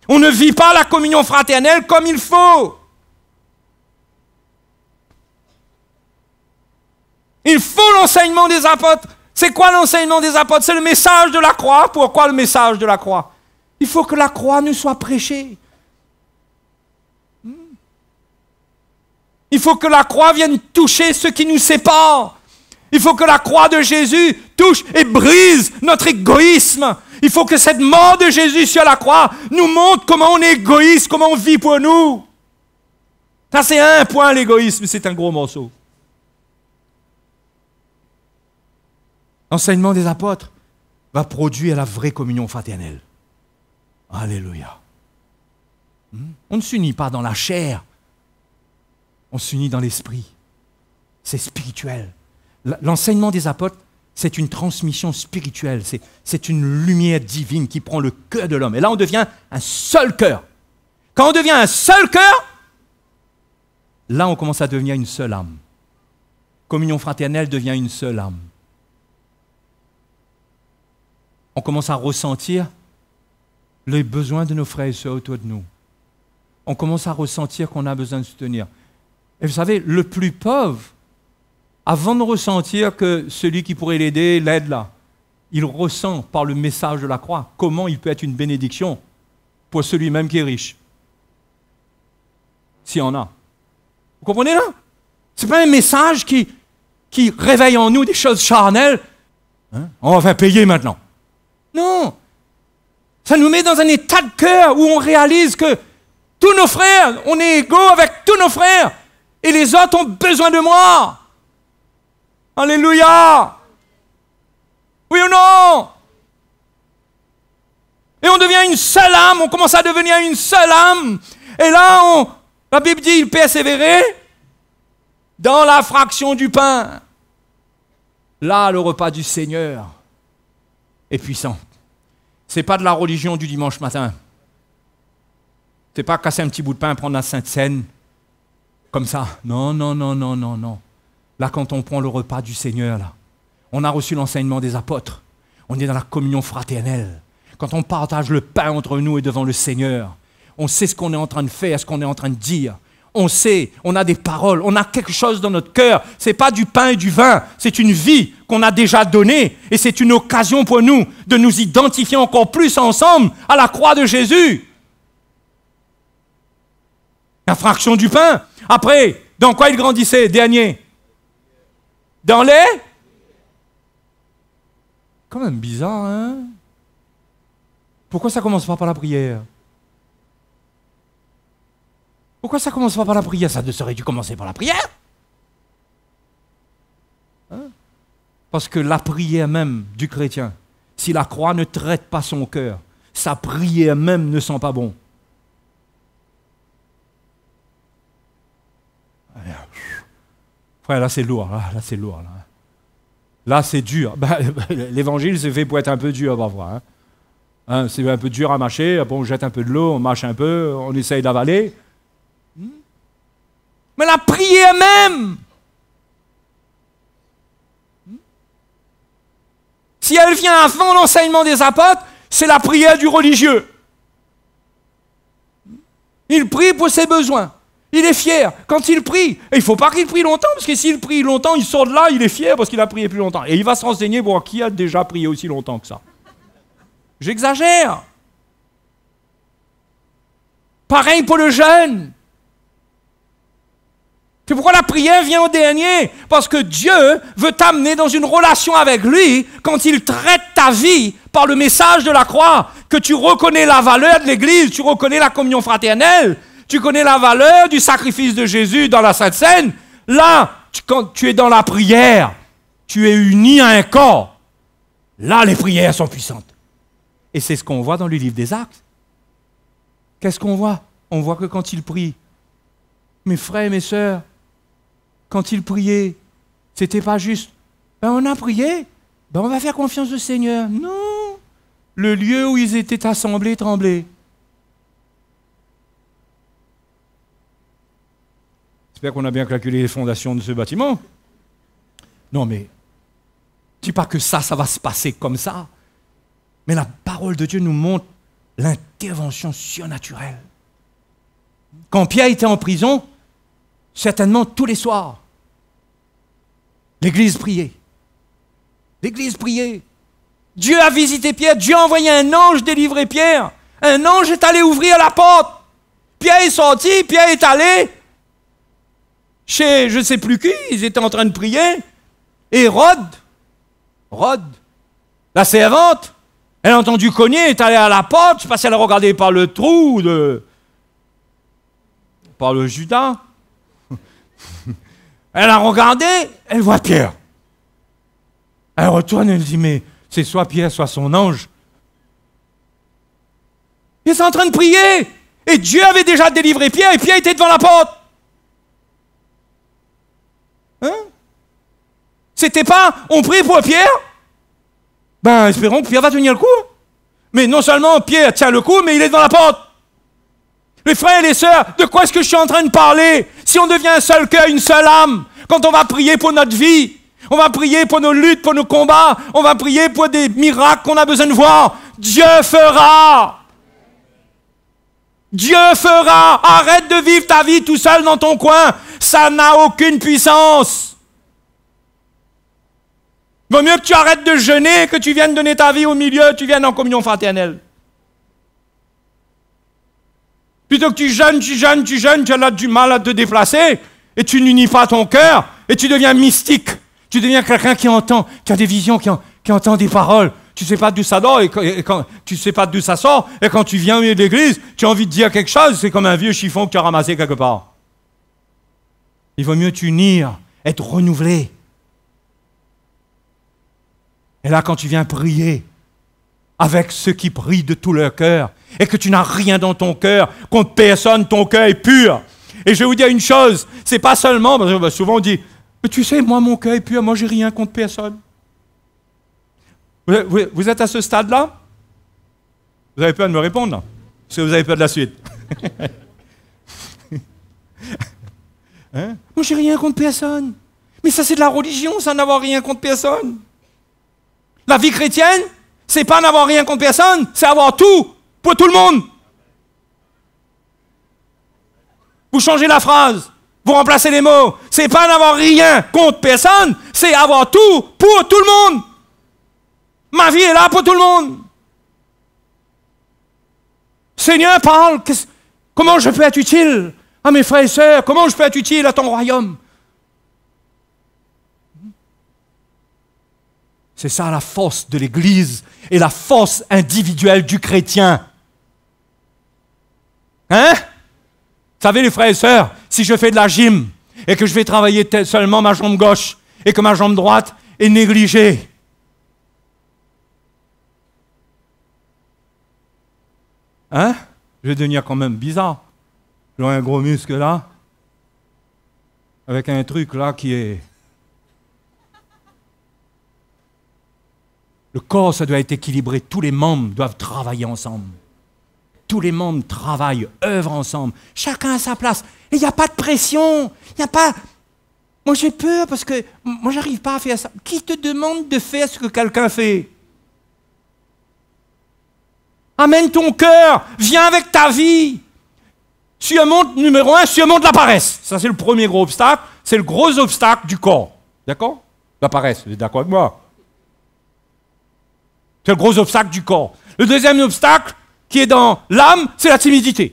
On ne vit pas la communion fraternelle comme il faut. Il faut l'enseignement des apôtres. C'est quoi l'enseignement des apôtres? C'est le message de la croix. Pourquoi le message de la croix? Il faut que la croix nous soit prêchée. Il faut que la croix vienne toucher ceux qui nous séparent. Il faut que la croix de Jésus touche et brise notre égoïsme. Il faut que cette mort de Jésus sur la croix nous montre comment on est égoïste, comment on vit pour nous. Ça, c'est un point, l'égoïsme, c'est un gros morceau. L'enseignement des apôtres va produire la vraie communion fraternelle. Alléluia. On ne s'unit pas dans la chair, on s'unit dans l'esprit. C'est spirituel. L'enseignement des apôtres, c'est une transmission spirituelle, c'est une lumière divine qui prend le cœur de l'homme. Et là, on devient un seul cœur. Quand on devient un seul cœur, là, on commence à devenir une seule âme. Communion fraternelle devient une seule âme. On commence à ressentir les besoins de nos frères et sœurs autour de nous. On commence à ressentir qu'on a besoin de soutenir. Et vous savez, le plus pauvre, avant de ressentir que celui qui pourrait l'aider l'aide là, il ressent par le message de la croix comment il peut être une bénédiction pour celui-même qui est riche. S'il y en a. Vous comprenez là? Ce n'est pas un message qui réveille en nous des choses charnelles. Hein? On va faire payer maintenant. Non. Vous Ça nous met dans un état de cœur où on réalise que tous nos frères, on est égaux avec tous nos frères. Et les autres ont besoin de moi. Alléluia. Oui ou non? Et on devient une seule âme, on commence à devenir une seule âme. Et là, la Bible dit, il persévérait dans la fraction du pain. Là, le repas du Seigneur est puissant. Ce n'est pas de la religion du dimanche matin. Ce n'est pas casser un petit bout de pain, prendre la Sainte Seine, comme ça. Non, non, non, non, non, non. Là, quand on prend le repas du Seigneur, là, on a reçu l'enseignement des apôtres. On est dans la communion fraternelle. Quand on partage le pain entre nous et devant le Seigneur, on sait ce qu'on est en train de faire, ce qu'on est en train de dire. On sait, on a des paroles, on a quelque chose dans notre cœur. Ce n'est pas du pain et du vin, c'est une vie qu'on a déjà donnée. Et c'est une occasion pour nous de nous identifier encore plus ensemble à la croix de Jésus. La fraction du pain. Après, dans quoi il grandissait, dernier? Dans les? Quand même bizarre, hein? Pourquoi ça commence pas par la prière? Pourquoi ça commence pas par la prière? Ça aurait dû commencer par la prière. Hein? Parce que la prière même du chrétien, si la croix ne traite pas son cœur, sa prière même ne sent pas bon. Frère, là c'est lourd, là c'est lourd. Là c'est dur. L'évangile c'est fait pour être un peu dur parfois. Hein, c'est un peu dur à mâcher, après on jette un peu de l'eau, on mâche un peu, on essaye d'avaler. Mais la prière même, si elle vient avant l'enseignement des apôtres, c'est la prière du religieux. Il prie pour ses besoins. Il est fier quand il prie. Et il ne faut pas qu'il prie longtemps, parce que s'il prie longtemps, il sort de là, il est fier parce qu'il a prié plus longtemps. Et il va se renseigner pour voir qui a déjà prié aussi longtemps que ça. J'exagère. Pareil pour le jeûne. C'est pourquoi la prière vient au dernier. Parce que Dieu veut t'amener dans une relation avec lui quand il traite ta vie par le message de la croix. Que tu reconnais la valeur de l'Église, tu reconnais la communion fraternelle, tu connais la valeur du sacrifice de Jésus dans la Sainte Seine. Là, quand tu es dans la prière, tu es uni à un corps. Là, les prières sont puissantes. Et c'est ce qu'on voit dans le livre des Actes. Qu'est-ce qu'on voit? On voit que quand ils prient, mes frères et mes sœurs, quand ils priaient, c'était pas juste, on a prié, on va faire confiance au Seigneur. Non, le lieu où ils étaient assemblés tremblait. J'espère qu'on a bien calculé les fondations de ce bâtiment. Non, mais, je ne dis pas que ça va se passer comme ça. Mais la parole de Dieu nous montre l'intervention surnaturelle. Quand Pierre était en prison, certainement tous les soirs, l'Église priait. L'Église priait. Dieu a visité Pierre, Dieu a envoyé un ange délivrer Pierre. Un ange est allé ouvrir la porte. Pierre est sorti, Pierre est allé chez je ne sais plus qui, ils étaient en train de prier. Et Rode, la servante, elle a entendu cogner, elle est allée à la porte, je ne sais pas si elle a regardé par le trou, par le Judas. Elle a regardé, elle voit Pierre. Elle retourne, elle dit, mais c'est soit Pierre, soit son ange. Ils sont en train de prier. Et Dieu avait déjà délivré Pierre, et Pierre était devant la porte. Hein? C'était pas, on prie pour Pierre? Espérons que Pierre va tenir le coup. Mais non seulement Pierre tient le coup, mais il est devant la porte. Les frères et les sœurs, de quoi est-ce que je suis en train de parler? Si on devient un seul cœur, une seule âme, quand on va prier pour notre vie, on va prier pour nos luttes, pour nos combats, on va prier pour des miracles qu'on a besoin de voir, Dieu fera. Dieu fera. Arrête de vivre ta vie tout seul dans ton coin. Ça n'a aucune puissance. Il vaut mieux que tu arrêtes de jeûner, que tu viennes donner ta vie au milieu, tu viennes en communion fraternelle. Plutôt que tu jeûnes, tu as du mal à te déplacer, et tu n'unis pas ton cœur, et tu deviens mystique. Tu deviens quelqu'un qui entend, qui a des visions, qui entend des paroles. tu ne sais pas d'où ça sort, tu sais pas d'où ça sort, et quand tu viens au milieu de l'église, tu as envie de dire quelque chose, c'est comme un vieux chiffon que tu as ramassé quelque part. Il vaut mieux t'unir, être renouvelé. Et là, quand tu viens prier avec ceux qui prient de tout leur cœur, et que tu n'as rien dans ton cœur, contre personne, ton cœur est pur. Et je vais vous dire une chose, c'est pas seulement, parce que souvent on dit, mais tu sais, moi mon cœur est pur, moi j'ai rien contre personne. Vous êtes à ce stade-là? Vous avez peur de me répondre, là? Parce que vous avez peur de la suite. Hein? Moi j'ai rien contre personne. Mais ça c'est de la religion, ça, n'avoir rien contre personne. La vie chrétienne, c'est pas n'avoir rien contre personne, c'est avoir tout pour tout le monde. Vous changez la phrase, vous remplacez les mots. C'est pas n'avoir rien contre personne, c'est avoir tout pour tout le monde. Ma vie est là pour tout le monde. Seigneur, parle. Comment je peux être utile à mes frères et sœurs? Comment je peux être utile à ton royaume? C'est ça la force de l'Église et la force individuelle du chrétien. Hein? Vous savez les frères et sœurs, si je fais de la gym et que je vais travailler seulement ma jambe gauche et que ma jambe droite est négligée, hein? Je vais devenir quand même bizarre. J'aurai un gros muscle là, avec un truc là qui est... Le corps, ça doit être équilibré. Tous les membres doivent travailler ensemble. Tous les membres travaillent, œuvrent ensemble. Chacun à sa place. Et il n'y a pas de pression. Il n'y a pas... Moi, j'ai peur parce que moi, je n'arrive pas à faire ça. Qui te demande de faire ce que quelqu'un fait? Amène ton cœur. Viens avec ta vie. Surmonte, numéro 1, surmonte la paresse. Ça, c'est le premier gros obstacle. C'est le gros obstacle du corps. D'accord? La paresse. Vous êtes d'accord avec moi? C'est le gros obstacle du corps. Le deuxième obstacle, qui est dans l'âme, c'est la timidité.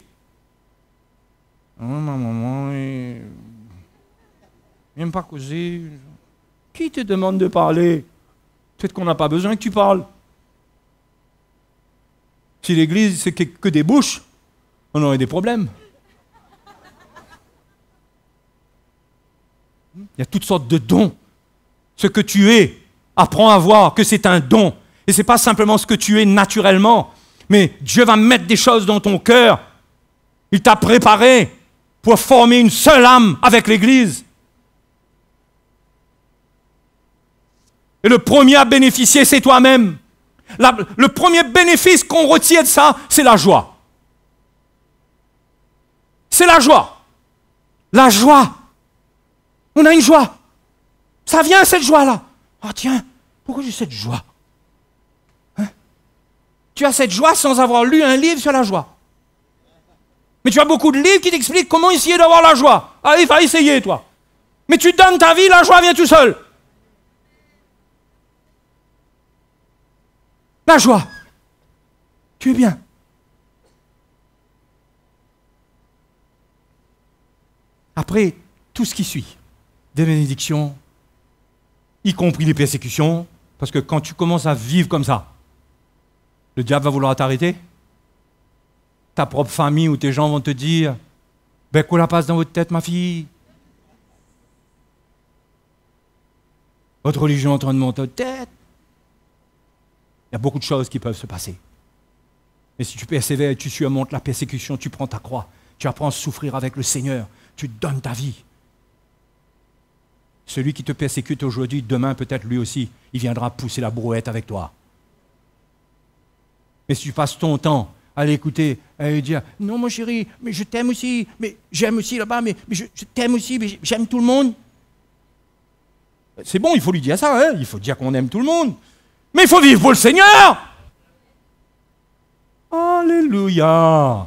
Oh, ma maman, il n'aime pas causer. Qui te demande de parler? Peut-être qu'on n'a pas besoin que tu parles. Si l'église, c'est que des bouches, on aurait des problèmes. Il y a toutes sortes de dons. Ce que tu es, apprends à voir que c'est un don. Et ce n'est pas simplement ce que tu es naturellement, mais Dieu va mettre des choses dans ton cœur. Il t'a préparé pour former une seule âme avec l'Église. Et le premier à bénéficier, c'est toi-même. Le premier bénéfice qu'on retient de ça, c'est la joie. C'est la joie. La joie. On a une joie. Ça vient, cette joie-là. Ah tiens, pourquoi j'ai cette joie? Tu as cette joie sans avoir lu un livre sur la joie. Mais tu as beaucoup de livres qui t'expliquent comment essayer d'avoir la joie. Allez, va essayer, toi. Mais tu donnes ta vie, la joie vient tout seul. La joie. Tu es bien. Après, tout ce qui suit, des bénédictions, y compris les persécutions, parce que quand tu commences à vivre comme ça, le diable va vouloir t'arrêter. Ta propre famille ou tes gens vont te dire « Ben, quoi la passe dans votre tête, ma fille? Votre religion est en train de monter votre tête. » Il y a beaucoup de choses qui peuvent se passer. Mais si tu persévères, tu surmontes la persécution, tu prends ta croix, tu apprends à souffrir avec le Seigneur, tu donnes ta vie. Celui qui te persécute aujourd'hui, demain peut-être lui aussi, il viendra pousser la brouette avec toi. Mais si tu passes ton temps à l'écouter, à lui dire « Non, mon chéri, mais je t'aime aussi, mais j'aime aussi là-bas, mais je t'aime aussi, mais j'aime tout le monde. » C'est bon, il faut lui dire ça, hein? Il faut dire qu'on aime tout le monde. Mais il faut vivre pour le Seigneur. Alléluia.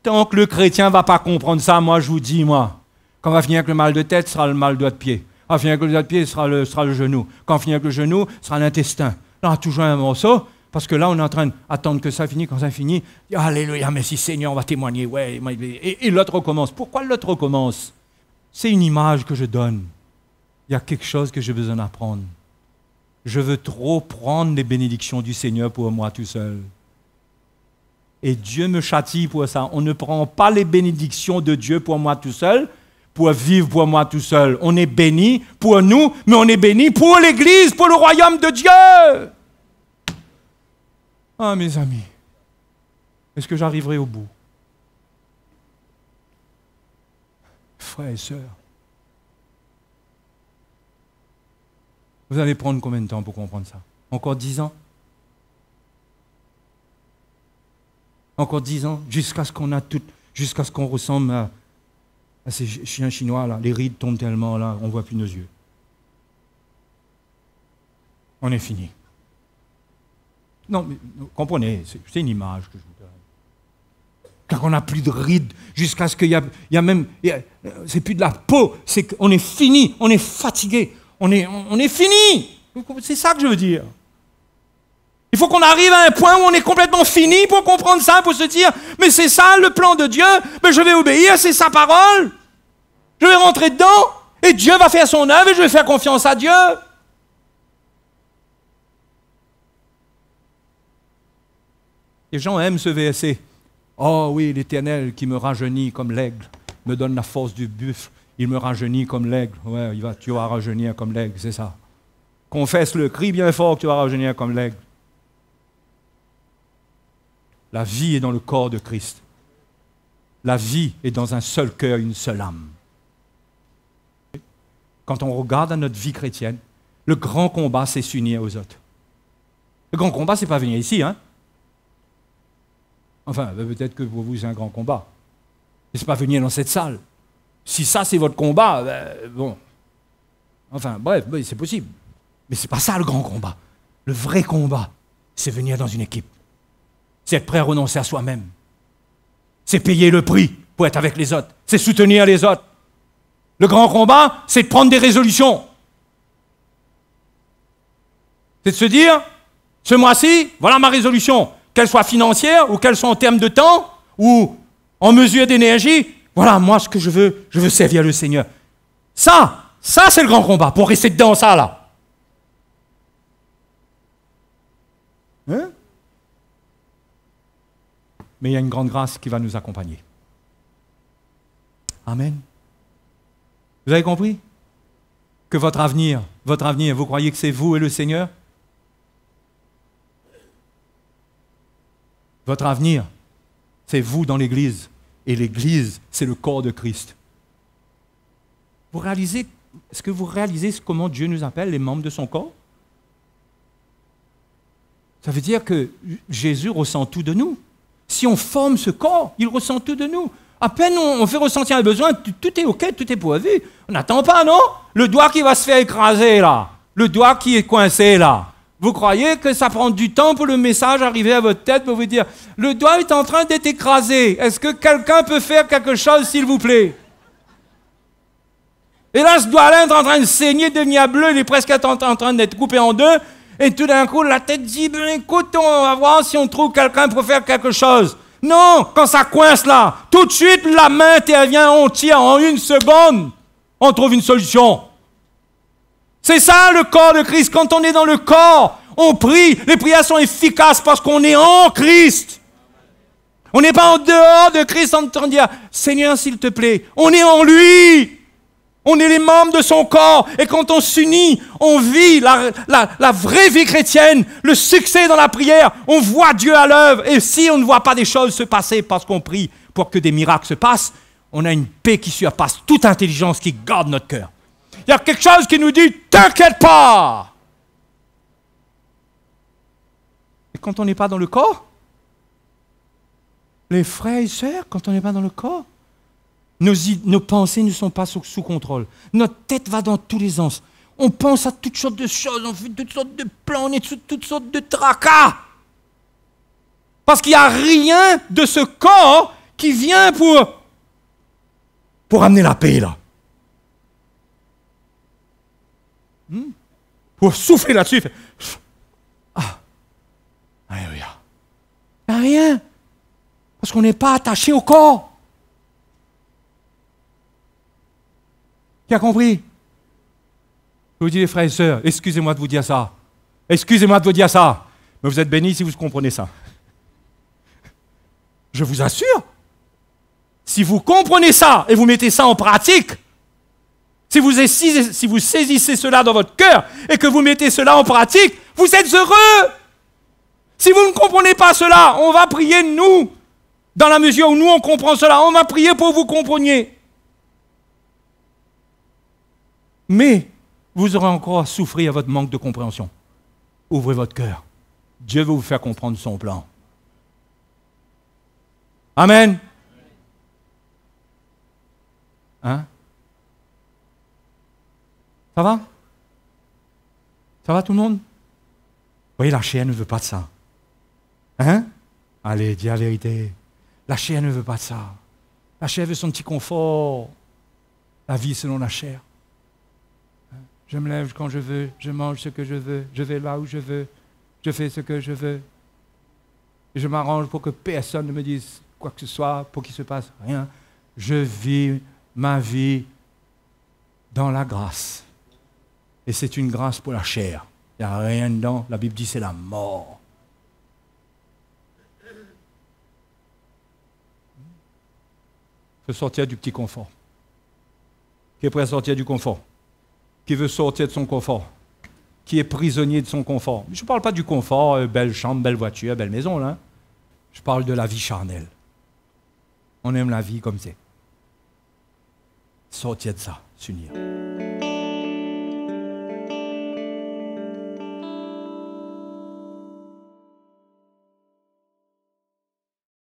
Tant que le chrétien ne va pas comprendre ça, moi je vous dis, quand on va finir avec le mal de tête, ce sera le mal de pied. Quand on va finir avec le doigt de pied, ce sera le genou. Quand on finit avec le genou, ce sera l'intestin. Là, on a toujours un morceau, parce que là, on est en train d'attendre que ça finisse. Quand ça finit, alléluia, merci Seigneur, on va témoigner. Ouais, et l'autre recommence. Pourquoi l'autre recommence? C'est une image que je donne. Il y a quelque chose que j'ai besoin d'apprendre. Je veux trop prendre les bénédictions du Seigneur pour moi tout seul. Et Dieu me châtie pour ça. On ne prend pas les bénédictions de Dieu pour moi tout seul, pour vivre pour moi tout seul. On est béni pour nous, mais on est béni pour l'Église, pour le royaume de Dieu. Ah, mes amis, est-ce que j'arriverai au bout? Frères et sœurs, vous allez prendre combien de temps pour comprendre ça? Encore 10 ans? Encore 10 ans, jusqu'à ce qu'on a tout, jusqu'à ce qu'on ressemble à ces chiens chinois là. Les rides tombent tellement là, on ne voit plus nos yeux. On est fini. Non, mais comprenez, c'est une image que je vous donne. Quand on n'a plus de rides, jusqu'à ce qu'il y a même, c'est plus de la peau, c'est qu'on est fini, on est fatigué, on est fini. C'est ça que je veux dire. Il faut qu'on arrive à un point où on est complètement fini pour comprendre ça, pour se dire, mais c'est ça le plan de Dieu, mais je vais obéir, c'est sa parole. Je vais rentrer dedans, et Dieu va faire son œuvre, et je vais faire confiance à Dieu. Les gens aiment ce verset. Oh oui, l'Éternel qui me rajeunit comme l'aigle, me donne la force du buffle, il me rajeunit comme l'aigle. Ouais, tu vas rajeunir comme l'aigle, c'est ça. Confesse-le, crie bien fort que tu vas rajeunir comme l'aigle. La vie est dans le corps de Christ. La vie est dans un seul cœur, une seule âme. Quand on regarde à notre vie chrétienne, le grand combat, c'est s'unir aux autres. Le grand combat, c'est pas venir ici, hein? Enfin, peut-être que pour vous, c'est un grand combat. Mais c'est pas venir dans cette salle. Si ça, c'est votre combat, bon. Enfin, bref, c'est possible. Mais c'est pas ça le grand combat. Le vrai combat, c'est venir dans une équipe. C'est être prêt à renoncer à soi-même. C'est payer le prix pour être avec les autres. C'est soutenir les autres. Le grand combat, c'est de prendre des résolutions. C'est de se dire, ce mois-ci, voilà ma résolution. Qu'elle soit financière, ou qu'elle soit en termes de temps, ou en mesure d'énergie. Voilà, moi, ce que je veux servir le Seigneur. Ça c'est le grand combat, pour rester dedans, ça, là. Hein? Mais il y a une grande grâce qui va nous accompagner. Amen. Vous avez compris? Que votre avenir, vous croyez que c'est vous et le Seigneur? Votre avenir, c'est vous dans l'Église. Et l'Église, c'est le corps de Christ. Est-ce que vous réalisez comment Dieu nous appelle les membres de son corps? Ça veut dire que Jésus ressent tout de nous. Si on forme ce corps, il ressent tout de nous. À peine on fait ressentir un besoin, tout est OK, tout est pourvu. On n'attend pas, non? Le doigt qui va se faire écraser, là. Le doigt qui est coincé, là. Vous croyez que ça prend du temps pour le message arriver à votre tête pour vous dire « Le doigt est en train d'être écrasé. Est-ce que quelqu'un peut faire quelque chose, s'il vous plaît ?» Et là, ce doigt-là est en train de saigner, de devenir bleu, il est presque en train d'être coupé en deux. Et tout d'un coup, la tête dit « Écoute, on va voir si on trouve quelqu'un pour faire quelque chose. » Non, quand ça coince là, tout de suite, la main intervient, on tire en 1 seconde. On trouve une solution. C'est ça le corps de Christ. Quand on est dans le corps, on prie. Les prières sont efficaces parce qu'on est en Christ. On n'est pas en dehors de Christ en train de dire « Seigneur, s'il te plaît, on est en lui. On est les membres de son corps. » Et quand on s'unit, on vit la vraie vie chrétienne, le succès dans la prière. On voit Dieu à l'œuvre. Et si on ne voit pas des choses se passer parce qu'on prie pour que des miracles se passent, on a une paix qui surpasse toute intelligence qui garde notre cœur. Il y a quelque chose qui nous dit « T'inquiète pas !» Et quand on n'est pas dans le corps, les frères et sœurs, quand on n'est pas dans le corps, nos pensées ne sont pas sous contrôle. Notre tête va dans tous les sens. On pense à toutes sortes de choses, on fait toutes sortes de plans, on est sous toutes sortes de tracas. Parce qu'il n'y a rien de ce corps qui vient pour amener la paix, là. Pour souffler là-dessus. Ah, alléluia. Il n'y a rien. Parce qu'on n'est pas attaché au corps. Qui a compris? Je vous dis, les frères et sœurs, excusez-moi de vous dire ça. Excusez-moi de vous dire ça, mais vous êtes bénis si vous comprenez ça. Je vous assure, si vous comprenez ça et vous mettez ça en pratique, si vous saisissez cela dans votre cœur et que vous mettez cela en pratique, vous êtes heureux. Si vous ne comprenez pas cela, on va prier nous. Dans la mesure où nous on comprend cela, on va prier pour que vous compreniez. Mais vous aurez encore à souffrir à votre manque de compréhension. Ouvrez votre cœur. Dieu veut vous faire comprendre son plan. Amen. Hein? Ça va? Ça va tout le monde? Vous voyez, la chair ne veut pas de ça. Hein? Allez, dis la vérité. La chair ne veut pas de ça. La chair veut son petit confort. La vie selon la chair. Je me lève quand je veux, je mange ce que je veux, je vais là où je veux, je fais ce que je veux. Et je m'arrange pour que personne ne me dise quoi que ce soit, pour qu'il ne se passe rien. Je vis ma vie dans la grâce. Et c'est une grâce pour la chair. Il n'y a rien dedans. La Bible dit c'est la mort. Il faut sortir du petit confort. Qui est prêt à sortir du confort? Qui veut sortir de son confort? Qui est prisonnier de son confort? Je ne parle pas du confort, belle chambre, belle voiture, belle maison, là. Je parle de la vie charnelle. On aime la vie comme c'est. Sortir de ça, s'unir.